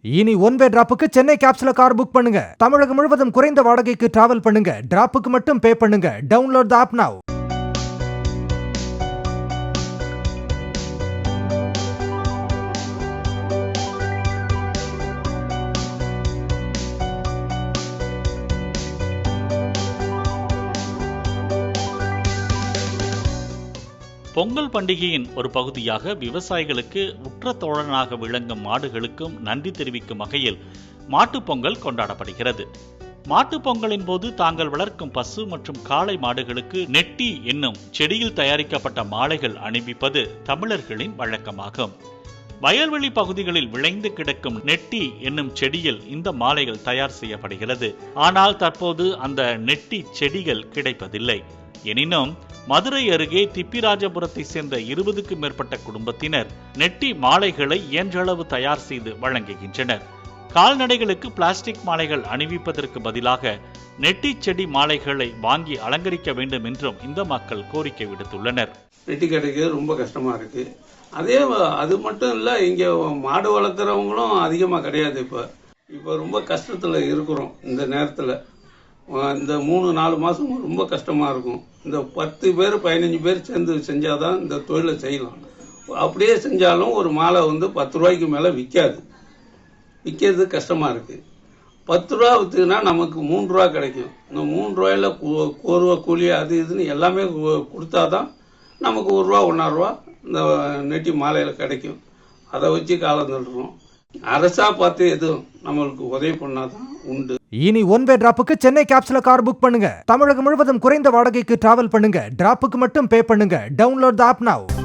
இனி one way டிராப்புக்கு சென்னை கேப்ஸ்ல கார் புக் பண்ணுங்க. தமிழகம் முழுவதும் குறைந்த வாடகைக்கு டிராவல் பண்ணுங்க. டிராப்புக்கு மட்டும் பே பண்ணுங்க. டவுன்லோட் தி ஆப் நவ. பொங்கல் பண்டிகையின் ஒரு பகுதியாக விவசாயிகளுக்கு உற்ற தோழனாக விளங்கும் மாடுகளுக்கும் நன்றி தெரிவிக்கும் வகையில் மாட்டுப் பொங்கல் கொண்டாடப்படுகிறது. மாட்டுப் பொங்கலின் போது தாங்கள் வளர்க்கும் பசு மற்றும் காளை மாடுகளுக்கு நெட்டி என்னும் செடியில் தயாரிக்கப்பட்ட மாலைகள் அணிவிப்பது தமிழர்களின் வழக்கமாகும். வயல்வெளி பகுதிகளில் விளைந்து கிடக்கும் நெட்டி என்னும் செடியில் இந்த மாலைகள் தயார் செய்யப்படுகிறது. ஆனால் தற்போது அந்த நெட்டி செடிகள் கிடைப்பதில்லை. எனினும் மதுரை அருகே திப்பிராஜபுரத்தை சேர்ந்த 20க்கும் மேற்பட்ட குடும்பத்தினர் நெட்டி மாலைகளை இயன்றளவு தயார் செய்து வழங்குகின்றனர். கால்நடைகளுக்கு பிளாஸ்டிக் மாலைகள் அணிவிப்பதற்கு பதிலாக நெட்டி செடி மாலைகளை வாங்கி அலங்கரிக்க வேண்டும் என்றும் இந்த மக்கள் கோரிக்கை விடுத்துள்ளனர். நெட்டி கிடைக்கிறது ரொம்ப கஷ்டமா இருக்கு. அது மட்டும் இல்ல, இங்க மாடு வளர்க்குறவங்களும் அதிகமா கிடையாது. இப்ப ரொம்ப கஷ்டத்துல இருக்கிறோம். இந்த நேரத்துல இந்த 3-4 மாசம் ரொம்ப கஷ்டமா இருக்கும். இந்த 10 பேர் 15 பேர் சேர்ந்து செஞ்சாதான் இந்த தொழிலை செய்யலாம். அப்படியே செஞ்சாலும் ஒரு மாலை 10 ரூபாய்க்கு மேல விற்கிறது கஷ்டமா இருக்கு. 10 ரூபா விற்றுனா நமக்கு 3 ரூபா கிடைக்கும். இந்த 3 ரூபாயில கோருவா கூலி அது இதுன்னு எல்லாமே கொடுத்தாதான் நமக்கு 1 ரூபா 1.5 ரூபா இந்த நெட்டி மாலையில கிடைக்கும். அதை வச்சு காலம் தள்ளுறோம். அரசா பார்த்து எதுவும் நம்மளுக்கு உதவி பண்ணாதான் உண்டு. இனி ஒன் வே டிராப்புக்கு சென்னை கேப்ஸ்ல கார் புக் பண்ணுங்க. தமிழகம் முழுவதும் குறைந்த வாடகைக்கு டிராவல் பண்ணுங்க. டிராப்புக்கு மட்டும் பே பண்ணுங்க. டவுன்லோட் தி ஆப் நவ.